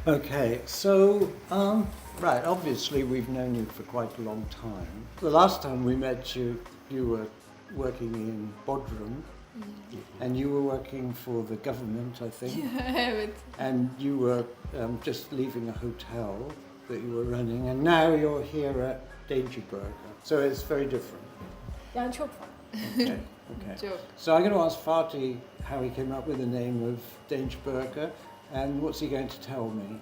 Okay, so, right, obviously we've known you for quite a long time. The last time we met you, you were working in Bodrum, and you were working for the government, I think. Evet. And you were just leaving a hotel that you were running, and now you're here at Danger Burger. So it's very different. Yani çok farklı. Okay, okay. Çok. So I'm going to ask Fatih how he came up with the name of Danger Burger, and what's he going to tell me?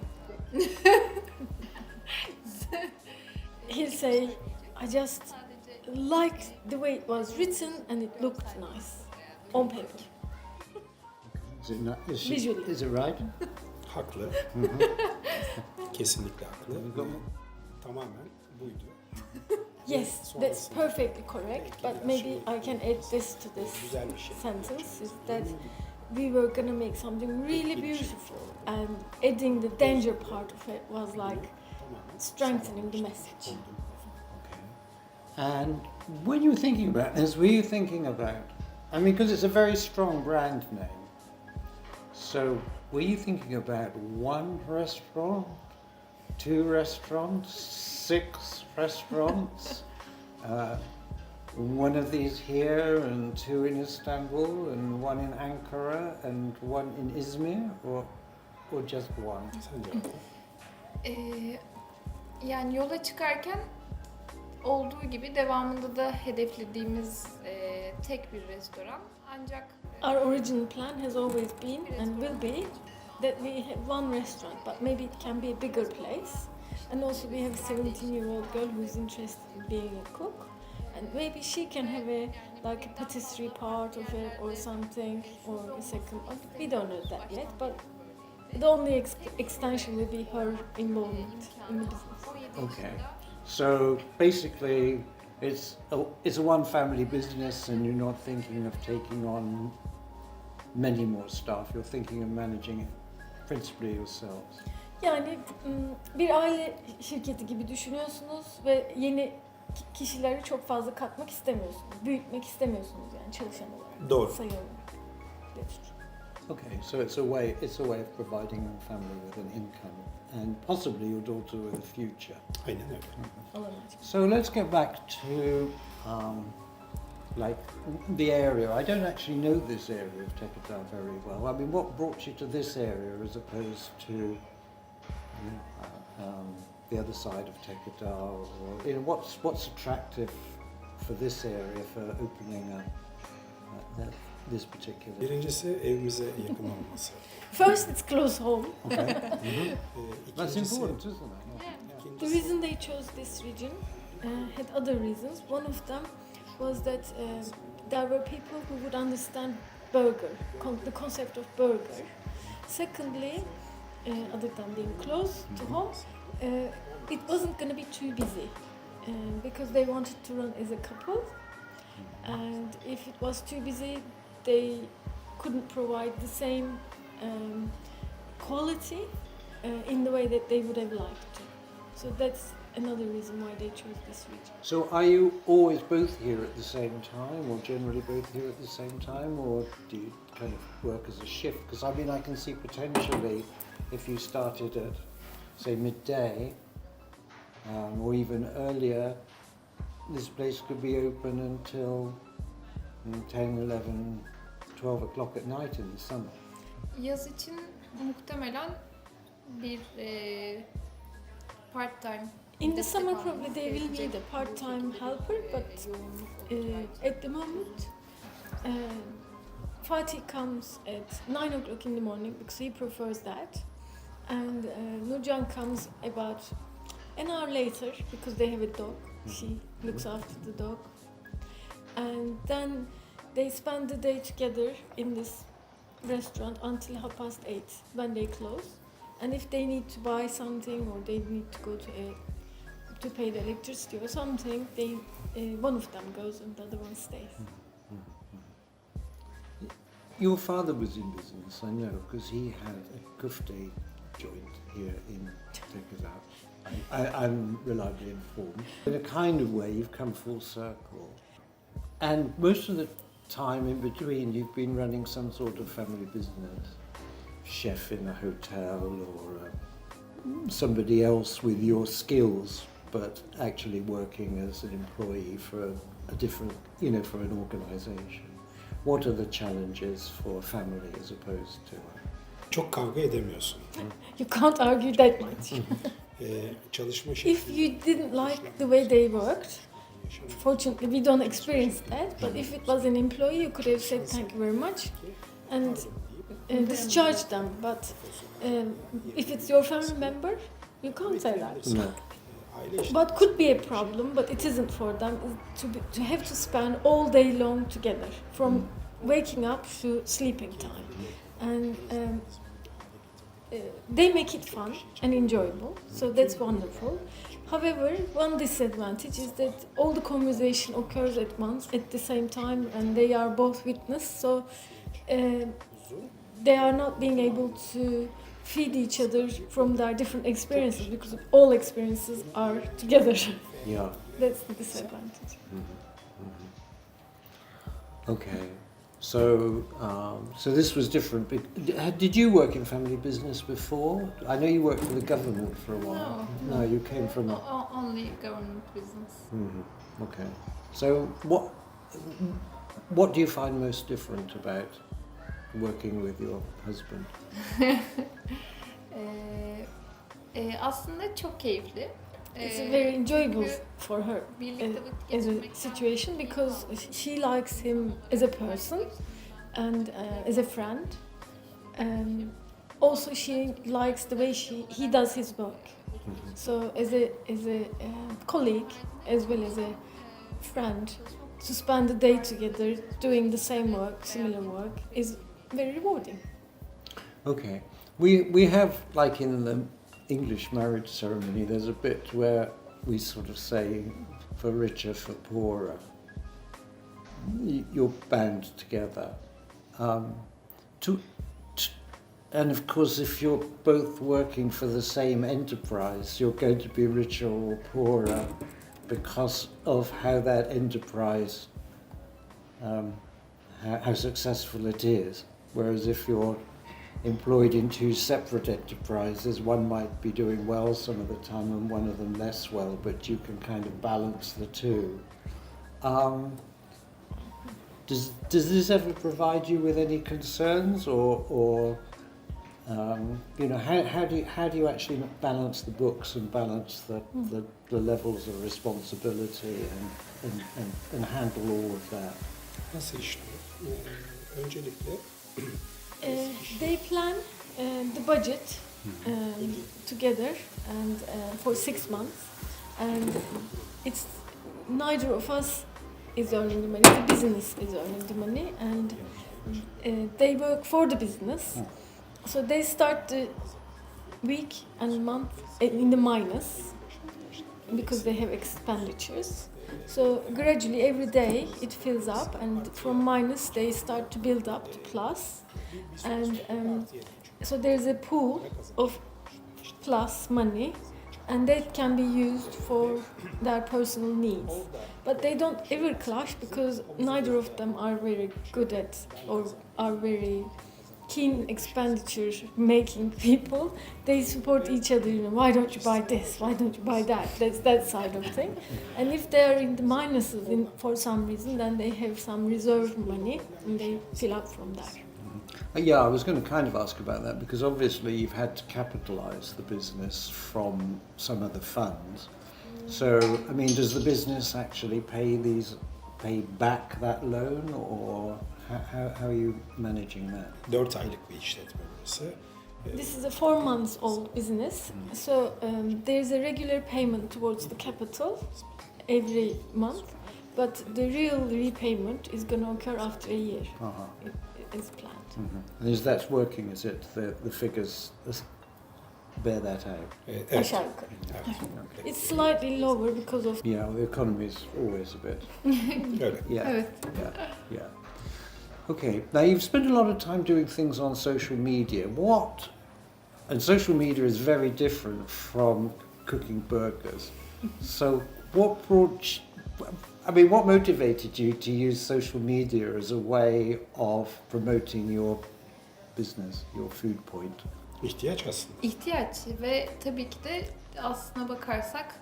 He'll say, I just liked the way it was written and it looked nice on paper. Is it not, Visually. is it right? Haklı. Kesinlikle haklı. Ve tamamen buydu. Yes, that's perfectly correct, but maybe I can add this to this Güzel bir şey. sentence, is that we were gonna make something really beautiful, and adding the danger part of it was like strengthening the message. Okay. And when you were thinking about this, were you thinking about, I mean, because it's a very strong brand name, so were you thinking about one restaurant, two restaurants, 6 restaurants, one of these here and 2 in Istanbul and 1 in Ankara and 1 in Izmir, or just one? Sen cevap ver. Yani yola çıkarken olduğu gibi devamında da hedeflediğimiz tek bir restoran. Ancak Our original plan has always been and will be that we have one restaurant, but maybe it can be a bigger place. And also we have a 17-year-old girl who's interested in being a cook, and maybe she can have a patisserie part of it or something, or a second. We don't know that yet, but the only extension will be her involvement in the business. Okay. So basically, it's a one-family business, and you're not thinking of taking on many more staff. You're thinking of managing it principally yourselves. Yani bir aile şirketi gibi düşünüyorsunuz ve yeni kişileri çok fazla katmak istemiyorsunuz. Büyütmek istemiyorsunuz yani çalışan olarak. Doğru. Sayı olarak. Okay, so it's a way of providing your family with an income and possibly your daughter with a future. Aynen öyle. So let's get back to like the area. I don't actually know this area of Tekirdağ very well. I mean, what brought you to this area as opposed to the other side of Tekirdağ, or what's attractive for this area for opening up this particular? Birincisi evimize yakın olması. First, it's close home. Okay. That's İkincisi, important, isn't it? The ikincisi reason they chose this region had other reasons. One of them was that there were people who would understand burger, the concept of burger. Secondly, other than being close to home, it wasn't going to be too busy because they wanted to run as a couple, and if it was too busy, they couldn't provide the same quality in the way that they would have liked to. So that's another reason why they chose this region. So are you always both here at the same time, or generally both here at the same time, or do you kind of work as a shift? Because I mean, I can see potentially if you started at, say, midday, or even earlier, this place could be open until 10, 11, 12 o'clock at night in the summer. yaz için muhtemelen bir part-time. In the summer, probably they will need a part-time helper, but at the moment, Fatih comes at 9 o'clock in the morning because he prefers that, and Nurcan comes about an hour later because they have a dog. She looks after the dog, and then they spend the day together in this restaurant until 8:30 when they close. And if they need to buy something or they need to go to pay the electricity or something, they one of them goes and the other one stays. Your father was in business, I know, because he had a kufte joint here in Tekirdağ. I'm reliably informed. In a kind of way, you've come full circle. And most of the time in between, you've been running some sort of family business. Chef in a hotel or somebody else with your skills, but actually working as an employee for a different, for an organisation. What are the challenges for a family as opposed to? Çok kavga edemiyorsun. You can't argue that much. Çalışma If şekli. you didn't like the way they worked, fortunately we don't experience that, but if it was an employee, you could have said thank you very much and discharge them. But if it's your family member, you can't say that. No. Aile işte. What could be a problem, but it isn't for them, is to have to spend all day long together, from waking up to sleeping time. And they make it fun and enjoyable, so that's wonderful. However, one disadvantage is that all the conversation occurs at once, at the same time, and they are both witness, so they are not being able to feed each other from their different experiences, because all experiences are together. Yeah. That's the disadvantage. Okay. So, so this was different. Did you work in family business before? I know you worked for the government for a while. No. No, you came from a... Only government business. Okay. So, what do you find most different about working with your husband? Aslında çok keyifli. It's very enjoyable for her Birlikte vakit as a geçirmekten situation, because she likes him as a person and as a friend. Also, she likes the way he does his work. So, as a colleague as well as a friend, to spend the day together doing the same work, similar work, is very rewarding. Okay. We have, like in the English marriage ceremony, there's a bit where we sort of say, for richer, for poorer, you're bound together. And of course, if you're both working for the same enterprise, you're going to be richer or poorer because of how that enterprise, how successful it is. Whereas if you're employed in two separate enterprises, one might be doing well some of the time and one of them less well, but you can kind of balance the two. Does this ever provide you with any concerns, or how do you actually balance the books and balance the levels of responsibility and handle all of that? Nasıl işliyor? Öncelikle They plan the budget together and for 6 months, and it's neither of us is earning the money. The business is earning the money, and they work for the business. So they start the week and month in the minus because they have expenditures. So gradually every day it fills up, and from minus they start to build up to plus, and so there's a pool of plus money, and that can be used for their personal needs. But they don't ever clash because neither of them are very good at or are very keen expenditure making people. They support each other, why don't you buy this, why don't you buy that, that's that side of thing. And if they're in the minuses for some reason, then they have some reserve money and they fill up from that. Yeah, I was going to kind of ask about that, because obviously you've had to capitalise the business from some of the funds. So, I mean, does the business actually pay back that loan, or how are you managing that? 4 aylık bir işletme burası. This is a 4 months old business, so there's a regular payment towards the capital every month, but the real repayment is going to occur after a year, as planned. And is that working? Is it the figures bear that out? Evet. Aşağı yukarı. Evet. It's slightly lower because of Yeah, the economy is always a bit. Öyle. Yeah. Evet. Yeah. Okay. Now you've spent a lot of time doing things on social media. And social media is very different from cooking burgers. So what motivated you to use social media as a way of promoting your business, your food point? İhtiyaç aslında. İhtiyaç ve tabii ki de aslına bakarsak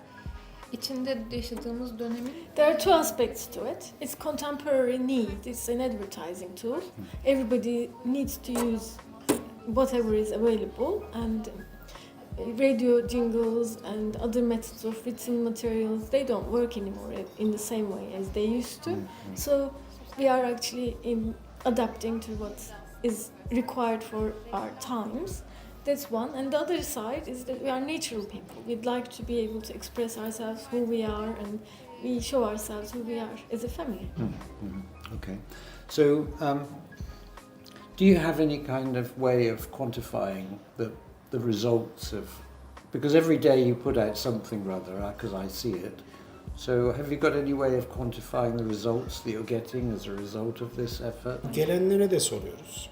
içinde yaşadığımız dönemin There are two aspects to it. It's contemporary need. It's an advertising tool. Everybody needs to use whatever is available, and radio jingles and other methods of written materials, they don't work anymore in the same way as they used to. So we are actually adapting to what is required for our times. That's one. And the other side is that we are natural people. We'd like to be able to express ourselves, who we are, and we show ourselves who we are as a family. Okay. So, do you have any kind of way of quantifying the results of, because every day you put out something rather, because I see it. So have you got any way of quantifying the results that you're getting as a result of this effort? Gelenlere de soruyoruz.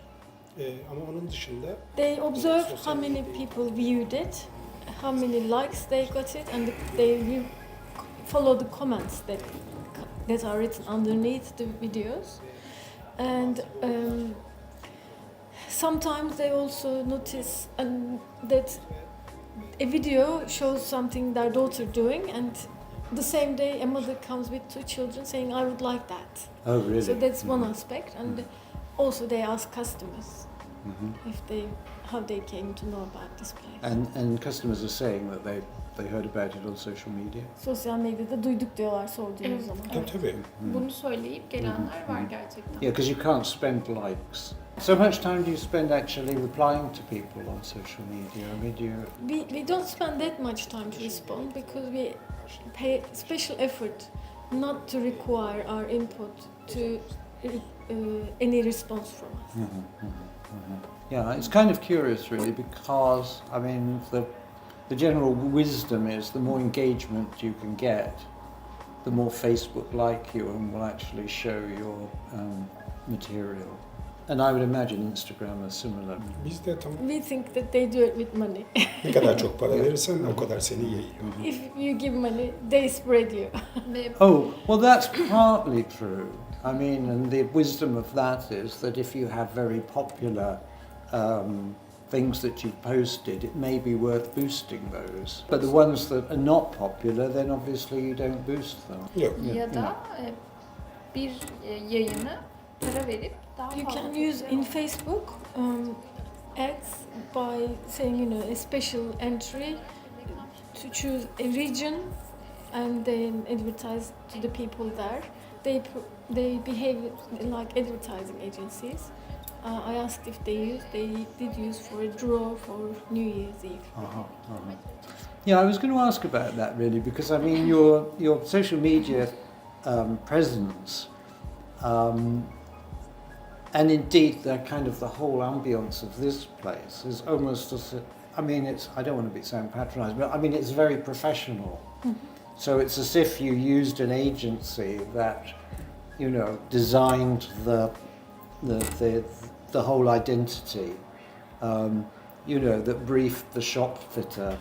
Ama onun dışında They observe how many people viewed it, how many likes they got it, and they follow the comments that are written underneath the videos. And sometimes they also notice that a video shows something their daughter doing, and the same day a mother comes with two children saying, I would like that. Oh, really? So that's one aspect. And also they ask customers how they came to know about this place. And customers are saying that they heard about it on social media? Sosyal medyada duyduk diyorlar sorduğunuz zaman. tabii. bunu söyleyip gelenler var gerçekten. Yeah, because you can't spend likes. So much time do you spend actually replying to people on social media? I mean, do you... We don't spend that much time to respond because we pay special effort not to require our input to any response from us. Yeah, it's kind of curious really, because I mean the general wisdom is the more engagement you can get, the more Facebook like you and will actually show your material. And I would imagine Instagram is similar. Biz de tam We think that they do it with money. ne kadar çok para verirsen o kadar seni yayıyor. If you give money, they spread you. Ve Oh, well that's partly true. I mean, and the wisdom of that is that if you have very popular things that you've posted, it may be worth boosting those. But the ones that are not popular, then obviously you don't boost them. Yok. ya da bir yayını para verip daha You fazla can use in Facebook ads by saying, a special entry to choose a region and then advertise to the people there. They behave like advertising agencies. I asked if they did use for a draw for New Year's Eve. Yeah, I was going to ask about that really, because I mean your social media presence, and indeed the kind of the whole ambience of this place is almost as I mean I don't want to sound patronising, but I mean it's very professional. So it's as if you used an agency that designed the whole identity, that briefed the shop fitter,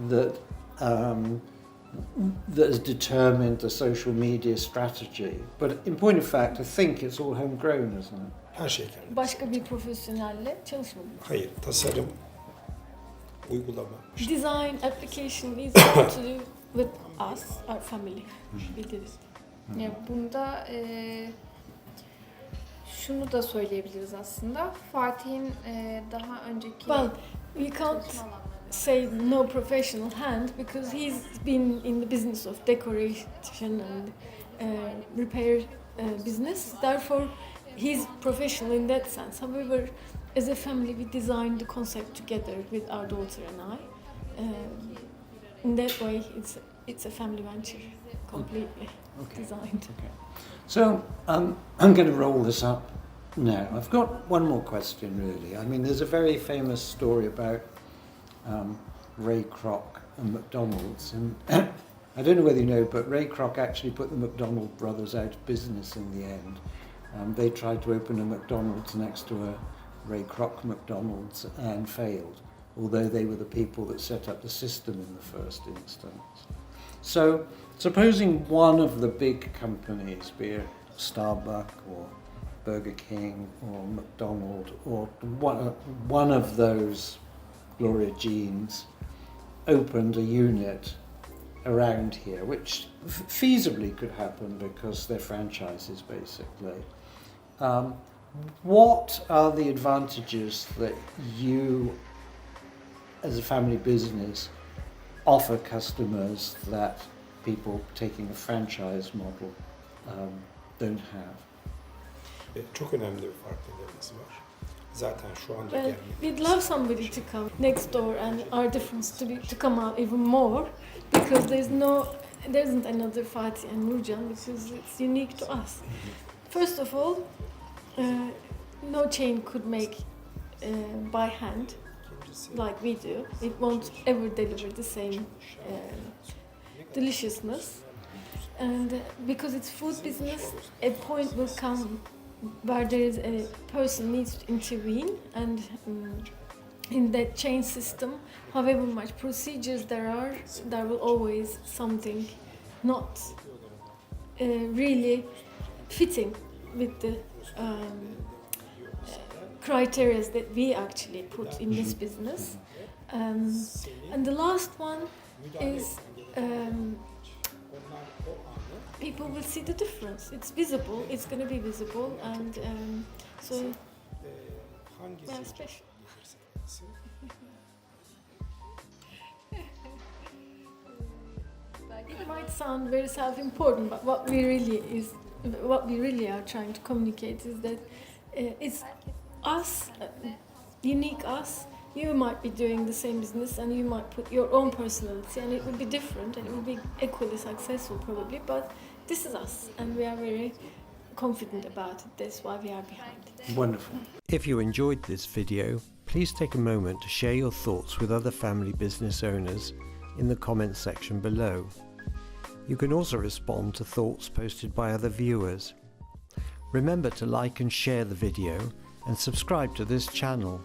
that has determined the social media strategy. But in point of fact, I think it's all homegrown, isn't it? Her şey kendi. Başka bir profesyonelle çalışmadım. Hayır, tasarım, uygulama. Design application is all to do with us, our family. We did it. Ya bunda şunu da söyleyebiliriz aslında. Fatih'in daha önceki Well, we can't say no professional hand because he's been in the business of decoration and repair business. Therefore, he's professional in that sense. However, as a family, we designed the concept together with our daughter and I. In that way, it's a family venture, completely designed. Okay. So I'm going to roll this up now. I've got one more question really. I mean, there's a very famous story about Ray Kroc and McDonald's, and I don't know whether you know, but Ray Kroc actually put the McDonald brothers out of business in the end. They tried to open a McDonald's next to a Ray Kroc McDonald's and failed, although they were the people that set up the system in the first instance. So, supposing one of the big companies, be it Starbucks or Burger King or McDonald's or one of those Gloria Jeans opened a unit around here, which feasibly could happen because they're franchises basically. What are the advantages that you, as a family business, offer customers that people taking a franchise model don't have? Çok önemli bir farkındalığımız var. Zaten şu anda Well, gelmek. we'd love somebody to come next door and our difference to come out even more, because there isn't another Fatih and Nurcan, because it's unique to us. First of all, no chain could make by hand like we do. It won't ever deliver the same deliciousness. And because it's food business, a point will come where there is a person needs to intervene, and in that chain system, however much procedures there are, there will always something not really fitting with the criteria that we actually put in this business. And the last one is people will see the difference. It's visible, it's going to be visible, and so we are special. It might sound very self-important, but what we really are trying to communicate is that it's us, unique us. You might be doing the same business and you might put your own personality, and it will be different and it will be equally successful probably, but this is us and we are very confident about it. That's why we are behind it. Wonderful. If you enjoyed this video, please take a moment to share your thoughts with other family business owners in the comments section below. You can also respond to thoughts posted by other viewers. Remember to like and share the video and subscribe to this channel.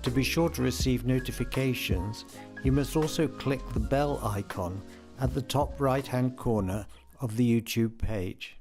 To be sure to receive notifications, you must also click the bell icon at the top right-hand corner of the YouTube page.